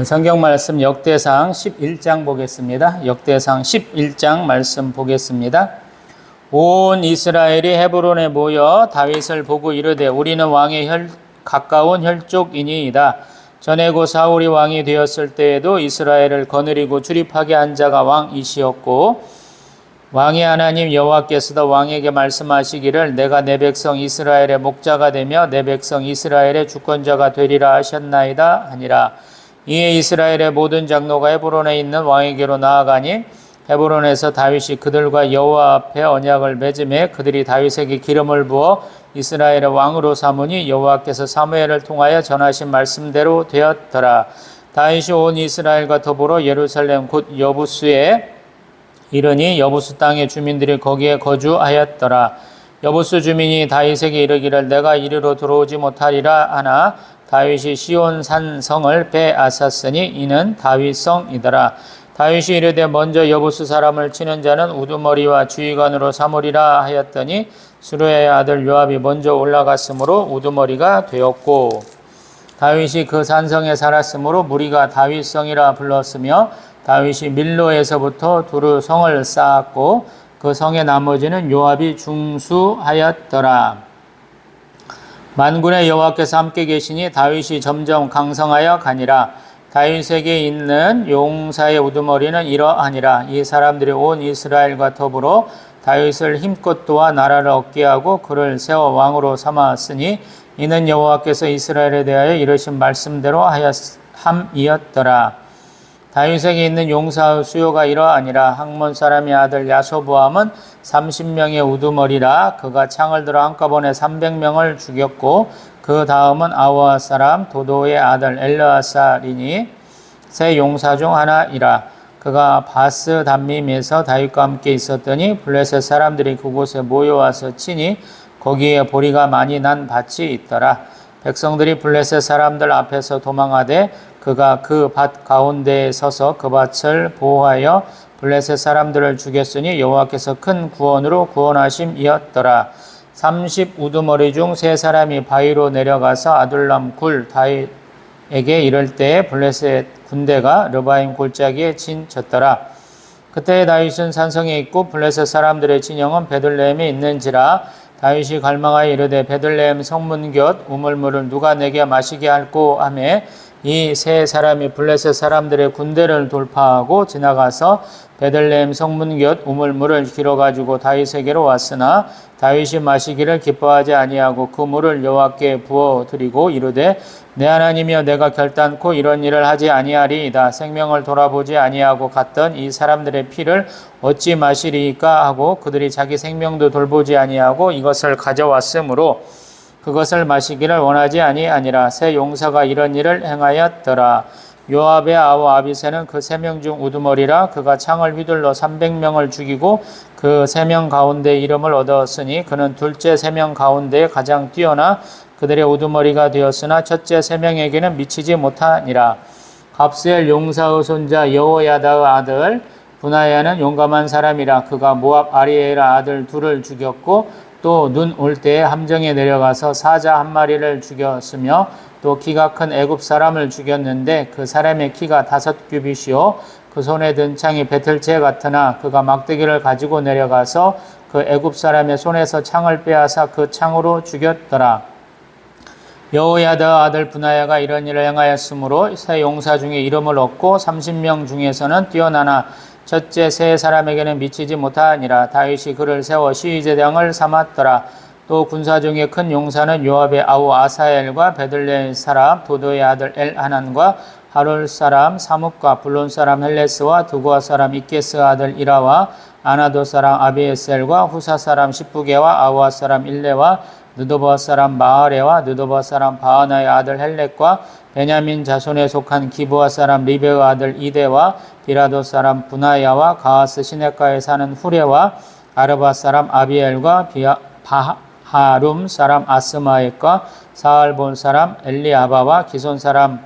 성경 말씀 역대상 11장 보겠습니다. 역대상 11장 말씀 보겠습니다. 온 이스라엘이 헤브론에 모여 다윗을 보고 이르되 우리는 왕의 가까운 혈족이니이다. 전에 고 사울이 왕이 되었을 때에도 이스라엘을 거느리고 출입하게 한 자가 왕이시었고 왕의 하나님 여호와께서도 왕에게 말씀하시기를 내가 내 백성 이스라엘의 목자가 되며 내 백성 이스라엘의 주권자가 되리라 하셨나이다 하니라. 이에 이스라엘의 모든 장로가 헤브론에 있는 왕에게로 나아가니 헤브론에서 다윗이 그들과 여호와 앞에 언약을 맺음에 그들이 다윗에게 기름을 부어 이스라엘의 왕으로 삼으니 여호와께서 사무엘을 통하여 전하신 말씀대로 되었더라. 다윗이 온 이스라엘과 더불어 예루살렘 곧 여부스에 이르니 여부스 땅의 주민들이 거기에 거주하였더라. 여부스 주민이 다윗에게 이르기를 내가 이리로 들어오지 못하리라 하나 다윗이 시온산 성을 빼앗았으니 이는 다윗성이더라. 다윗이 이르되 먼저 여부스 사람을 치는 자는 우두머리와 주의관으로 삼으리라 하였더니 수르야의 아들 요압이 먼저 올라갔으므로 우두머리가 되었고 다윗이 그 산성에 살았으므로 무리가 다윗성이라 불렀으며 다윗이 밀로에서부터 두루 성을 쌓았고 그 성의 나머지는 요압이 중수하였더라. 만군의 여호와께서 함께 계시니 다윗이 점점 강성하여 가니라. 다윗에게 있는 용사의 우두머리는 이러하니라. 이 사람들이 온 이스라엘과 더불어 다윗을 힘껏 도와 나라를 얻게 하고 그를 세워 왕으로 삼았으니 이는 여호와께서 이스라엘에 대하여 이르신 말씀대로 함이었더라. 다윗에게 있는 용사의 수요가 이러하니라. 학몬 사람의 아들 야소보암은 30명의 우두머리라. 그가 창을 들어 한꺼번에 300명을 죽였고 그 다음은 아와 사람 도도의 아들 엘르아살이니 세 용사 중 하나이라. 그가 바스 담밈에서 다윗과 함께 있었더니 블레셋 사람들이 그곳에 모여와서 치니 거기에 보리가 많이 난 밭이 있더라. 백성들이 블레셋 사람들 앞에서 도망하되 그가 그 밭 가운데에 서서 그 밭을 보호하여 블레셋 사람들을 죽였으니 여호와께서 큰 구원으로 구원하심이었더라. 30 우두머리 중 세 사람이 바위로 내려가서 아둘람 굴 다윗에게 이를 때에 블레셋 군대가 르바임 골짜기에 진쳤더라. 그때 다윗은 산성에 있고 블레셋 사람들의 진영은 베들레헴에 있는지라. 다윗이 갈망하여 이르되 베들레헴 성문 곁 우물물을 누가 내게 마시게 할꼬 하며 이 세 사람이 블레셋 사람들의 군대를 돌파하고 지나가서 베들레헴 성문 곁 우물물을 길어가지고 다윗에게로 왔으나 다윗이 마시기를 기뻐하지 아니하고 그 물을 여호와께 부어 드리고 이르되 내 하나님이여 내가 결단코 이런 일을 하지 아니하리이다. 생명을 돌아보지 아니하고 갔던 이 사람들의 피를 어찌 마시리이까 하고 그들이 자기 생명도 돌보지 아니하고 이것을 가져왔으므로 그것을 마시기를 원하지 아니하니라. 세 용사가 이런 일을 행하였더라. 요압의 아우 아비새는 그 3명 중 우두머리라. 그가 창을 휘둘러 300명을 죽이고 그 3명 가운데 이름을 얻었으니 그는 둘째 3명 가운데 가장 뛰어나 그들의 우두머리가 되었으나 첫째 3명에게는 미치지 못하니라. 갑스엘 용사의 손자 여호야다의 아들 분하야는 용감한 사람이라. 그가 모압 아리엘의 아들 둘을 죽였고 또 눈 올 때에 함정에 내려가서 사자 한 마리를 죽였으며 또 키가 큰 애굽 사람을 죽였는데 그 사람의 키가 5규빗이요 그 손에 든 창이 배틀채 같으나 그가 막대기를 가지고 내려가서 그 애굽 사람의 손에서 창을 빼앗아 그 창으로 죽였더라. 여호야다 아들 분하야가 이런 일을 행하였으므로 세 용사 중에 이름을 얻고 30명 중에서는 뛰어나나 첫째 세 사람에게는 미치지 못하니라. 다윗이 그를 세워 시위제장을 삼았더라. 또 군사 중에 큰 용사는 요압의 아우 아사엘과 베들레헴 사람 도도의 아들 엘하난과 하룰 사람 사뭇과 블론 사람 헬레스와 두고아 사람 이케스 아들 이라와 아나도 사람 아비에셀과 후사 사람 십부게와 아우아 사람 일레와 느도바 사람 마하레와 느도바 사람 바하나의 아들 헬렉과 베냐민 자손에 속한 기브아 사람 리베의 아들 이데와 비라도 사람 분하야와 가하스 시내가에 사는 후레와 아르바 사람 아비엘과 바하룸 사람 아스마엘과 사알본 사람 엘리아바와 기손 사람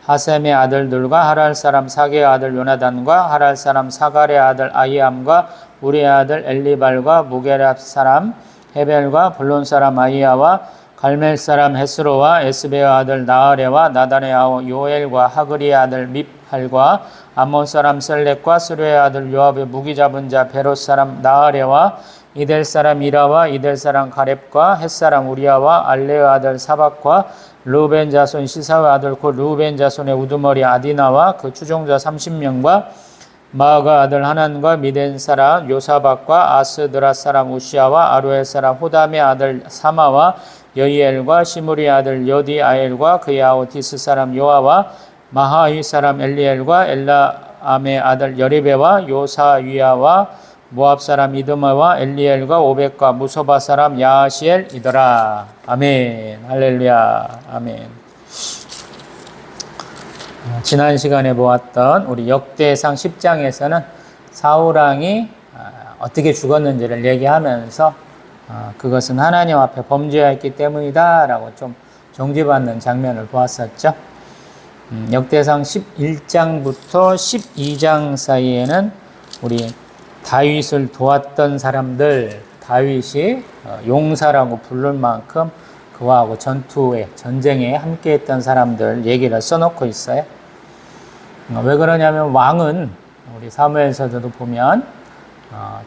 하셈의 아들들과 하랄 사람 사게의 아들 요나단과 하랄 사람 사갈의 아들 아이암과 우리의 아들 엘리발과 무게랍 사람 헤벨과 블론 사람 아이야와 갈멜 사람 헤스로와 에스베의 아들 나아레와 나단의 아우 요엘과 하그리의 아들 밉할과 암몬 사람 셀렉과 스루의 아들 요압의 무기 잡은 자 베롯 사람 나아레와 이델 사람 이라와 이델 사람 가렙과 헷 사람 우리아와 알레의 아들 사박과 루벤 자손 시사의 아들 곧 루벤 자손의 우두머리 아디나와 그 추종자 30명과 마아가 아들 하난과 미덴 사람 요사박과 아스드라 사람 우시아와 아루엘 사람 호담의 아들 사마와 여이엘과 시므리 아들 여디아엘과 그의 아우 디스 사람 요아와 마하위 사람 엘리엘과 엘라암의 아들 여리베와 요사위아와 모압 사람 이드마와 엘리엘과 오벳과 무소바 사람 야시엘이더라. 아멘. 할렐루야. 아멘. 지난 시간에 보았던 우리 역대상 10장에서는 사울왕이 어떻게 죽었는지를 얘기하면서 그것은 하나님 앞에 범죄했기 때문이다 라고 좀 정죄받는 장면을 보았었죠. 역대상 11장부터 12장 사이에는 우리 다윗을 도왔던 사람들, 다윗이 용사라고 부를 만큼 그와하고 전쟁에 함께했던 사람들 얘기를 써놓고 있어요. 왜 그러냐면 왕은 우리 사무엘서도 보면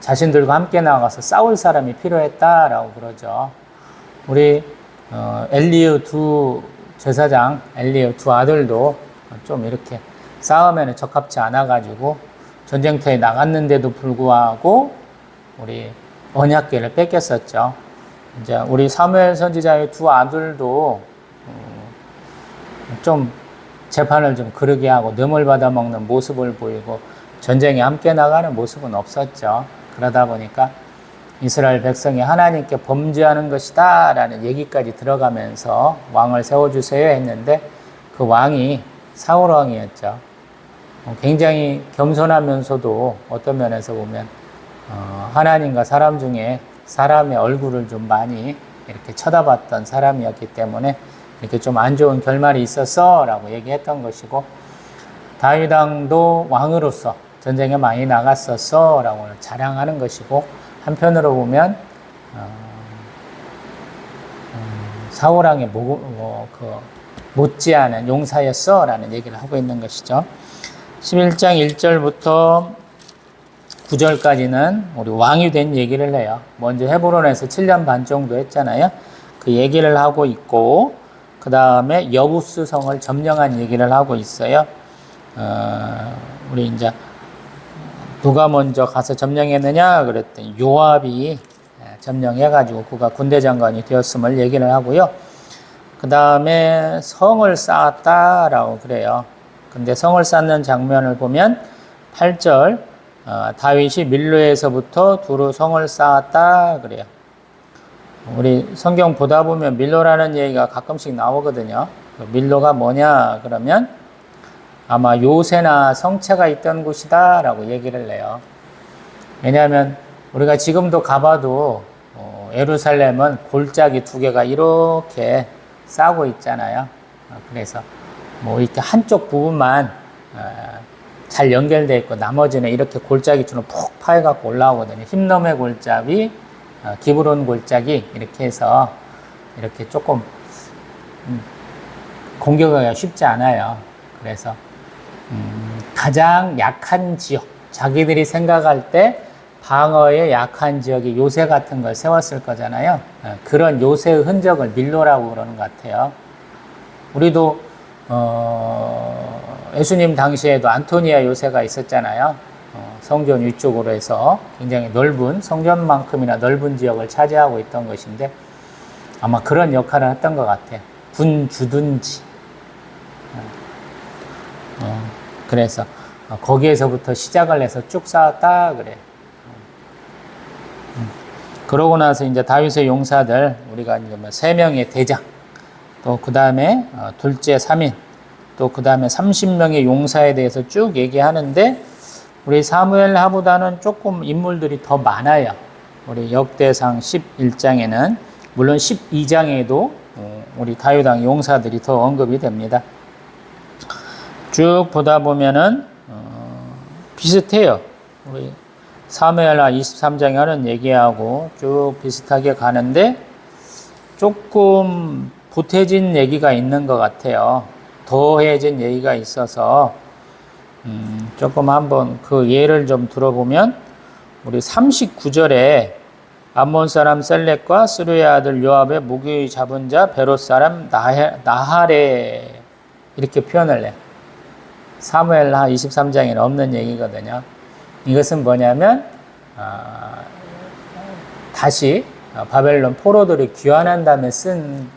자신들과 함께 나가서 싸울 사람이 필요했다라고 그러죠. 우리 엘리의 두 제사장, 엘리의 두 아들도 좀 이렇게 싸움에는 적합치 않아가지고 전쟁터에 나갔는데도 불구하고 우리 언약궤를 뺏겼었죠. 이제 우리 사무엘 선지자의 두 아들도 좀 재판을 좀 그르게 하고 늠을 받아먹는 모습을 보이고 전쟁에 함께 나가는 모습은 없었죠. 그러다 보니까 이스라엘 백성이 하나님께 범죄하는 것이다 라는 얘기까지 들어가면서 왕을 세워주세요 했는데 그 왕이 사울 왕이었죠. 굉장히 겸손하면서도 어떤 면에서 보면 하나님과 사람 중에 사람의 얼굴을 좀 많이 이렇게 쳐다봤던 사람이었기 때문에 이렇게 좀 안 좋은 결말이 있었어 라고 얘기했던 것이고, 다윗 왕도 왕으로서 전쟁에 많이 나갔었어 라고 자랑하는 것이고, 한편으로 보면 사울 왕의 못지않은 용사였어 라는 얘기를 하고 있는 것이죠. 11장 1절부터 9절까지는 우리 왕이 된 얘기를 해요. 먼저 헤브론에서 7년 반 정도 했잖아요. 그 얘기를 하고 있고, 그 다음에 여부스 성을 점령한 얘기를 하고 있어요. 우리 이제 누가 먼저 가서 점령했느냐 그랬더니 요압이 점령해가지고 그가 군대 장관이 되었음을 얘기를 하고요. 그 다음에 성을 쌓았다라고 그래요. 근데 성을 쌓는 장면을 보면 8절 다윗이 밀로에서부터 두루 성을 쌓았다 그래요. 우리 성경 보다 보면 밀로라는 얘기가 가끔씩 나오거든요. 밀로가 뭐냐 그러면 아마 요새나 성체가 있던 곳이다 라고 얘기를 해요. 왜냐하면 우리가 지금도 가봐도 예루살렘은 골짜기 두 개가 이렇게 싸고 있잖아요. 그래서 뭐 이렇게 한쪽 부분만 잘 연결되어 있고 나머지는 이렇게 골짜기처럼 푹 파여갖고 올라오거든요. 흰놈의 골짜기, 기브론 골짜기 이렇게 해서 이렇게 조금 공격하기가 쉽지 않아요. 그래서 가장 약한 지역, 자기들이 생각할 때 방어에 약한 지역에 요새 같은 걸 세웠을 거잖아요. 그런 요새의 흔적을 밀로라고 그러는 것 같아요. 우리도 예수님 당시에도 안토니아 요새가 있었잖아요. 성전 위쪽으로 해서 굉장히 넓은, 성전만큼이나 넓은 지역을 차지하고 있던 것인데 아마 그런 역할을 했던 것 같아요. 군 주둔지. 그래서 거기에서부터 시작을 해서 쭉 쌓았다 그래. 그러고 나서 이제 다윗의 용사들, 우리가 이제 뭐 3명의 대장, 또 그 다음에 둘째 3인, 또 그 다음에 30명의 용사에 대해서 쭉 얘기하는데 우리 사무엘하보다는 조금 인물들이 더 많아요. 우리 역대상 11장에는 물론 12장에도 우리 다윗 왕 용사들이 더 언급이 됩니다. 쭉 보다 보면은 비슷해요. 우리 사무엘하 23장에 하는 얘기하고 쭉 비슷하게 가는데 조금 보태진 얘기가 있는 것 같아요. 더해진 얘기가 있어서 조금 한번 그 예를 좀 들어보면 우리 39절에 암몬 사람 셀렉과 스루의 아들 요압의 무기 잡은 자 베롯 사람 나하레 이렇게 표현을 해요. 사무엘하 23장에는 없는 얘기거든요. 이것은 뭐냐면 다시 바벨론 포로들이 귀환한 다음에 쓴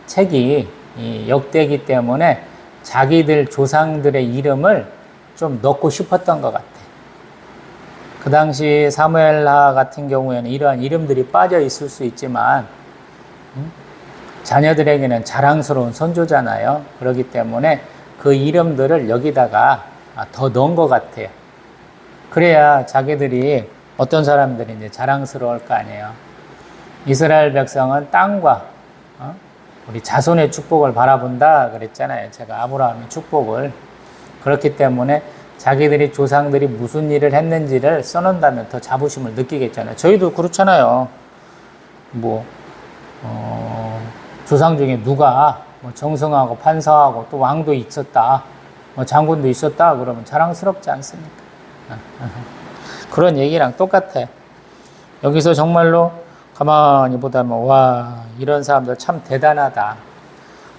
책이 이 역대이기 때문에 자기들 조상들의 이름을 좀 넣고 싶었던 것 같아. 그 당시 사무엘하 같은 경우에는 이러한 이름들이 빠져 있을 수 있지만 자녀들에게는 자랑스러운 선조잖아요. 그렇기 때문에 그 이름들을 여기다가 더 넣은 것 같아요. 그래야 자기들이 어떤 사람들이 이제 자랑스러울 거 아니에요. 이스라엘 백성은 땅과 우리 자손의 축복을 바라본다 그랬잖아요. 제가 아브라함의 축복을. 그렇기 때문에 자기들이 조상들이 무슨 일을 했는지를 써놓는다면 더 자부심을 느끼겠잖아요. 저희도 그렇잖아요. 조상 중에 누가 정승하고 판사하고 또 왕도 있었다, 장군도 있었다 그러면 자랑스럽지 않습니까? 그런 얘기랑 똑같아요. 여기서 정말로 가만히 보다 보면 와, 이런 사람들 참 대단하다.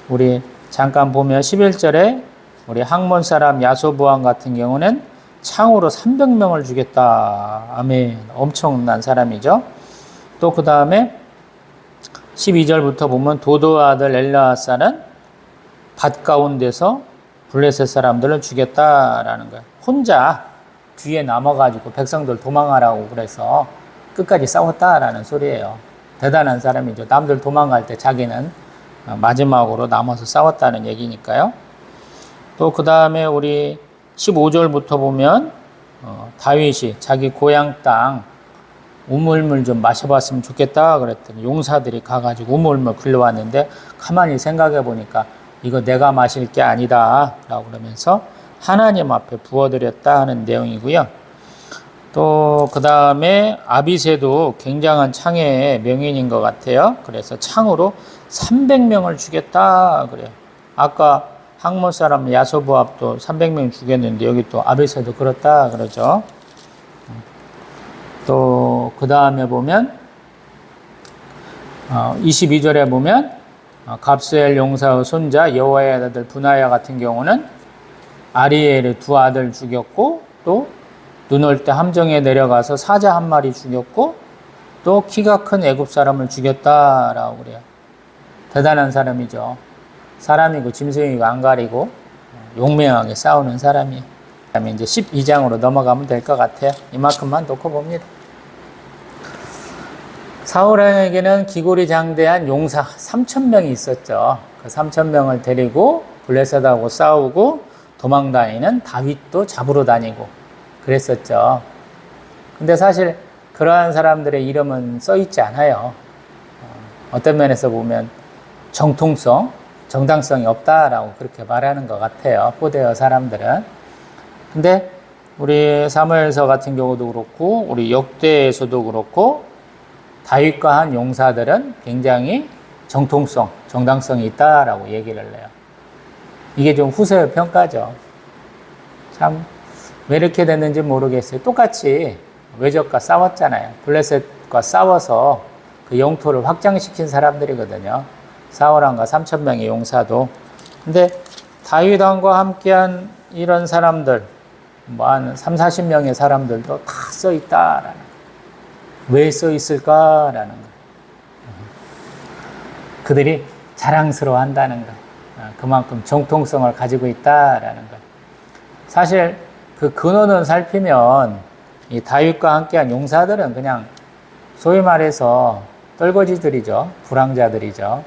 우리 잠깐 보면 11절에 우리 학몬 사람 야소부왕 같은 경우는 창으로 300명을 죽였다. 아멘. 엄청난 사람이죠. 또 그 다음에 12절부터 보면 도도 아들 엘라사는 밭 가운데서 블레셋 사람들을 죽였다라는 거예요. 혼자 뒤에 남아가지고 백성들 도망하라고 그래서 끝까지 싸웠다라는 소리예요. 대단한 사람이죠. 남들 도망갈 때 자기는 마지막으로 남아서 싸웠다는 얘기니까요. 또 그 다음에 우리 15절부터 보면 다윗이 자기 고향 땅 우물물 좀 마셔봤으면 좋겠다 그랬더니 용사들이 가가지고 우물물 끌려왔는데 가만히 생각해 보니까 이거 내가 마실 게 아니다 라고 그러면서 하나님 앞에 부어드렸다 하는 내용이고요. 또 그 다음에 아비새도 굉장한 창의 명인인 것 같아요. 그래서 창으로 300명을 죽였다 그래요. 아까 학몬 사람 야소부압도 300명 죽였는데 여기 또 아비새도 그렇다 그러죠. 또 그 다음에 보면 22절에 보면 갑스엘 용사의 손자 여호와의 아들 분하야 같은 경우는 아리엘의 두 아들 죽였고 또 눈 올 때 함정에 내려가서 사자 한 마리 죽였고 또 키가 큰 애굽 사람을 죽였다라고 그래요. 대단한 사람이죠. 사람이고 짐승이고 안 가리고 용맹하게 싸우는 사람이. 그다음에 이제 12장으로 넘어가면 될 것 같아요. 이만큼만 놓고 봅니다. 사울에게는 기골이 장대한 용사 3,000명이 있었죠. 그 3,000명을 데리고 블레셋하고 싸우고 도망다니는 다윗도 잡으러 다니고 그랬었죠. 근데 사실 그러한 사람들의 이름은 써있지 않아요. 어떤 면에서 보면 정통성, 정당성이 없다라고 그렇게 말하는 것 같아요. 포대어 사람들은. 근데 우리 사무엘서 같은 경우도 그렇고 우리 역대에서도 그렇고 다윗과 한 용사들은 굉장히 정통성, 정당성이 있다라고 얘기를 해요. 이게 좀 후세의 평가죠. 참 왜 이렇게 됐는지 모르겠어요. 똑같이 외적과 싸웠잖아요. 블레셋과 싸워서 그 영토를 확장시킨 사람들이거든요. 사울왕과 3,000명의 용사도. 근데 다윗왕과 함께한 이런 사람들, 한 30-40명의 사람들도 다 써있다라는, 왜 써있을까라는 거. 그들이 자랑스러워 한다는 거. 그만큼 정통성을 가지고 있다라는 거. 사실 그 근원을 살피면 이 다윗과 함께한 용사들은 그냥 소위 말해서 떨거지들이죠. 불황자들이죠.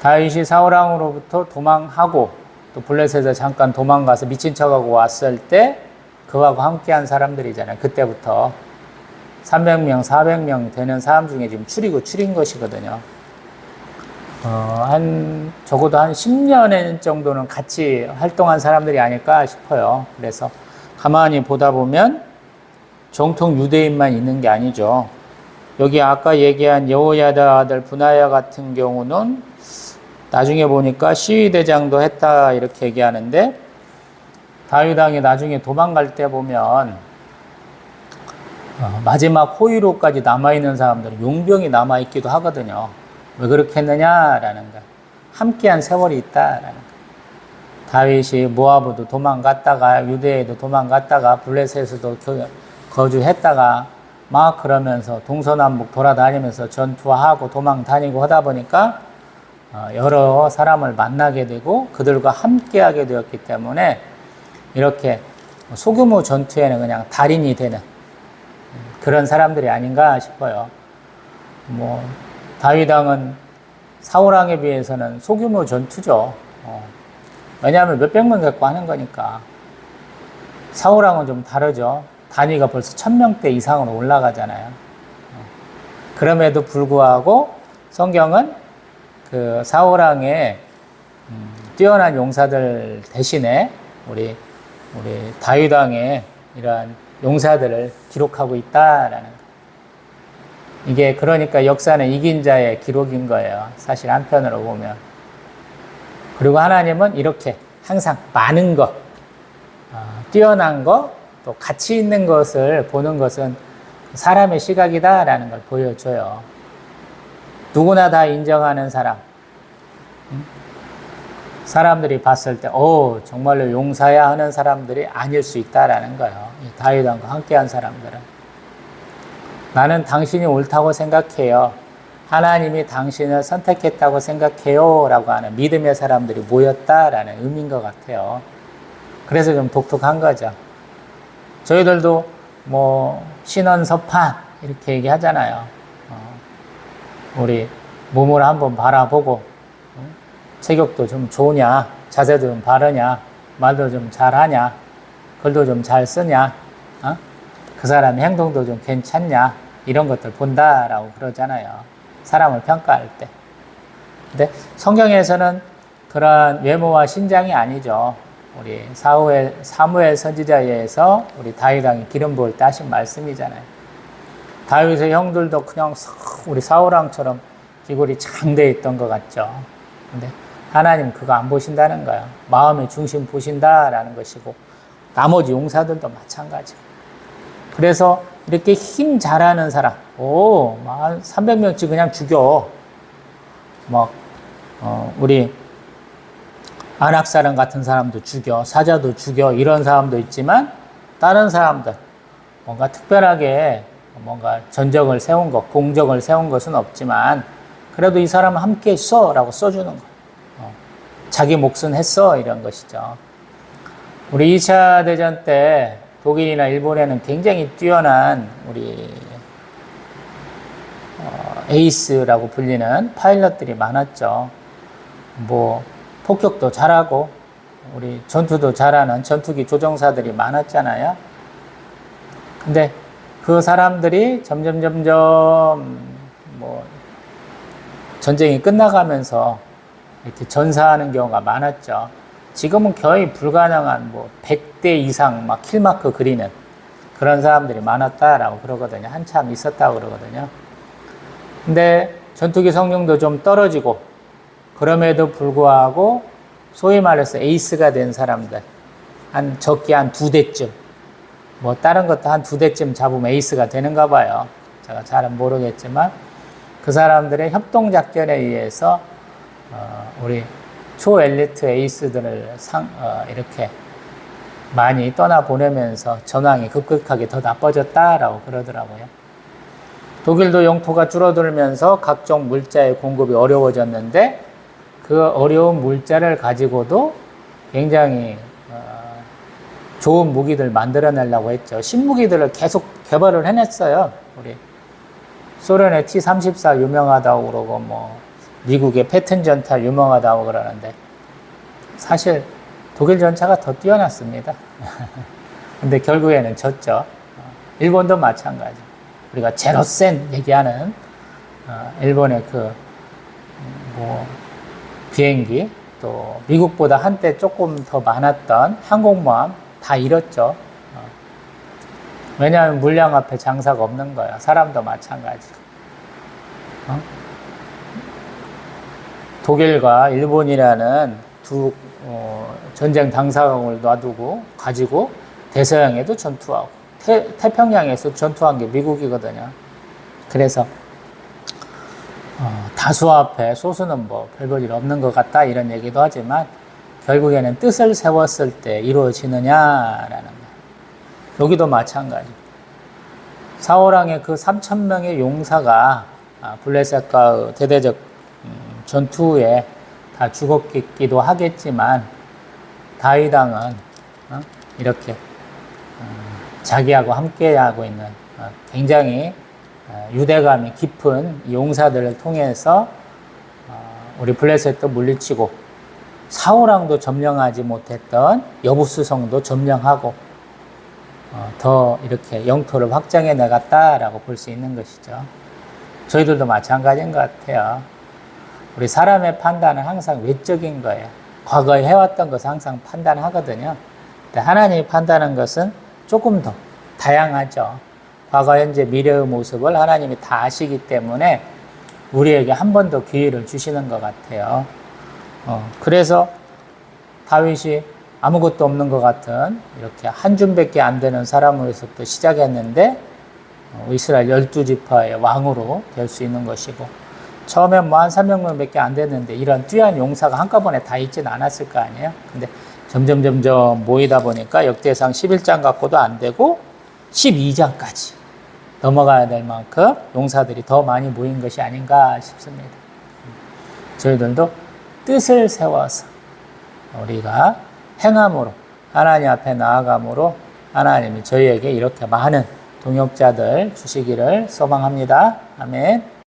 다윗이 사울왕으로부터 도망하고 또 블레셋에 잠깐 도망가서 미친 척하고 왔을 때 그하고 함께한 사람들이잖아요. 그때부터 300명, 400명 되는 사람 중에 지금 추린 것이거든요. 적어도 한 10년 정도는 같이 활동한 사람들이 아닐까 싶어요. 그래서 가만히 보다 보면 정통 유대인만 있는 게 아니죠. 여기 아까 얘기한 여호야다 아들 분하야 같은 경우는 나중에 보니까 시위대장도 했다 이렇게 얘기하는데, 다윗 왕이 나중에 도망갈 때 보면 마지막 호위로까지 남아있는 사람들은 용병이 남아있기도 하거든요. 왜 그렇게 했느냐라는 거. 함께한 세월이 있다라는 거. 다윗이 모아브도 도망갔다가 유대에도 도망갔다가 블레셋에도 거주했다가 막 그러면서 동서남북 돌아다니면서 전투하고 도망 다니고 하다 보니까 여러 사람을 만나게 되고 그들과 함께하게 되었기 때문에 이렇게 소규모 전투에는 그냥 달인이 되는 그런 사람들이 아닌가 싶어요. 뭐 다윗 왕은 사울 왕에 비해서는 소규모 전투죠. 왜냐하면 몇백 명 갖고 하는 거니까. 사울 왕은 좀 다르죠. 단위가 벌써 1000명대 이상으로 올라가잖아요. 그럼에도 불구하고 성경은 그 사울 왕의 뛰어난 용사들 대신에 우리 다윗 왕의 이러한 용사들을 기록하고 있다라는 거. 이게 그러니까 역사는 이긴 자의 기록인 거예요. 사실 한편으로 보면. 그리고 하나님은 이렇게 항상 많은 것, 뛰어난 것, 또 가치 있는 것을 보는 것은 사람의 시각이다라는 걸 보여줘요. 누구나 다 인정하는 사람. 사람들이 봤을 때, 정말로 용사야 하는 사람들이 아닐 수 있다라는 거예요. 이 다윗 왕과 함께한 사람들은. 나는 당신이 옳다고 생각해요. 하나님이 당신을 선택했다고 생각해요. 라고 하는 믿음의 사람들이 모였다라는 의미인 것 같아요. 그래서 좀 독특한 거죠. 저희들도 뭐 신원서판 이렇게 얘기하잖아요. 우리 몸을 한번 바라보고 체격도 좀 좋으냐, 자세도 좀 바르냐, 말도 좀 잘하냐, 글도 좀 잘 쓰냐, 그 사람의 행동도 좀 괜찮냐, 이런 것들 본다라고 그러잖아요. 사람을 평가할 때. 근데 성경에서는 그런 외모와 신장이 아니죠. 우리 사무엘 선지자에 의해서 우리 다윗 왕이 기름 부을 때 하신 말씀이잖아요. 다윗의 형들도 그냥 우리 사울 왕처럼 기골이 장대에 있던 것 같죠. 근데 하나님 그거 안 보신다는 거야. 마음의 중심 보신다라는 것이고, 나머지 용사들도 마찬가지. 그래서 이렇게 힘 잘하는 사람, 300명씩 그냥 죽여. 우리 안악사람 같은 사람도 죽여, 사자도 죽여, 이런 사람도 있지만, 다른 사람들, 뭔가 특별하게 뭔가 전적을 세운 것, 공적을 세운 것은 없지만, 그래도 이 사람은 함께 했어 라고 써주는 거. 자기 몫은 했어, 이런 것이죠. 우리 2차 대전 때 독일이나 일본에는 굉장히 뛰어난 우리 에이스라고 불리는 파일럿들이 많았죠. 뭐 폭격도 잘하고 우리 전투도 잘하는 전투기 조종사들이 많았잖아요. 근데 그 사람들이 점점 뭐 전쟁이 끝나가면서 이렇게 전사하는 경우가 많았죠. 지금은 거의 불가능한 100대 이상 막 킬마크 그리는 그런 사람들이 많았다라고 그러거든요. 한참 있었다고 그러거든요. 근데 전투기 성능도 좀 떨어지고, 그럼에도 불구하고 소위 말해서 에이스가 된 사람들, 적게 한 2대쯤, 뭐 다른 것도 한 2대쯤 잡으면 에이스가 되는가 봐요. 제가 잘은 모르겠지만 그 사람들의 협동작전에 의해서 우리 초엘리트 에이스들을 이렇게 많이 떠나보내면서 전황이 급격하게 더 나빠졌다라고 그러더라고요. 독일도 영토가 줄어들면서 각종 물자의 공급이 어려워졌는데, 그 어려운 물자를 가지고도 굉장히 좋은 무기들 만들어내려고 했죠. 신무기들을 계속 개발을 해냈어요. 우리 소련의 T-34 유명하다고 그러고, 미국의 패튼 전차 유명하다고 그러는데, 사실 독일 전차가 더 뛰어났습니다. 근데 결국에는 졌죠. 일본도 마찬가지. 우리가 제로센 얘기하는 일본의 비행기, 또 미국보다 한때 조금 더 많았던 항공모함 다 잃었죠. 왜냐하면 물량 앞에 장사가 없는 거예요. 사람도 마찬가지. 독일과 일본이라는 두 전쟁 당사국을 놔두고 가지고 대서양에도 전투하고 태평양에서 전투한 게 미국이거든요. 그래서 다수 앞에 소수는 뭐 별 볼 일 없는 것 같다 이런 얘기도 하지만 결국에는 뜻을 세웠을 때 이루어지느냐라는 거예요. 여기도 마찬가지. 사호랑의 그 3,000명의 용사가 블레셋과의 대대적 전투에 다 죽었기도 하겠지만 다윗 왕은 이렇게 자기하고 함께하고 있는 굉장히 유대감이 깊은 용사들을 통해서 우리 블레셋도 물리치고 사호랑도 점령하지 못했던 여부수성도 점령하고 더 이렇게 영토를 확장해 나갔다라고 볼 수 있는 것이죠. 저희들도 마찬가지인 것 같아요. 우리 사람의 판단은 항상 외적인 거예요. 과거에 해왔던 것을 항상 판단하거든요. 근데 하나님이 판단하는 것은 조금 더 다양하죠. 과거, 현재, 미래의 모습을 하나님이 다 아시기 때문에 우리에게 한 번 더 기회를 주시는 것 같아요. 그래서 다윗이 아무것도 없는 것 같은 이렇게 한 줌밖에 안 되는 사람으로서부터 시작했는데 이스라엘 12지파의 왕으로 될 수 있는 것이고 처음엔 뭐 한 300명밖에 안 됐는데 이런 뛰어난 용사가 한꺼번에 다 있지는 않았을 거 아니에요. 근데 점점 모이다 보니까 역대상 11장 갖고도 안 되고 12장까지 넘어가야 될 만큼 용사들이 더 많이 모인 것이 아닌가 싶습니다. 저희들도 뜻을 세워서 우리가 행함으로 하나님 앞에 나아감으로 하나님이 저희에게 이렇게 많은 동역자들 주시기를 소망합니다. 아멘.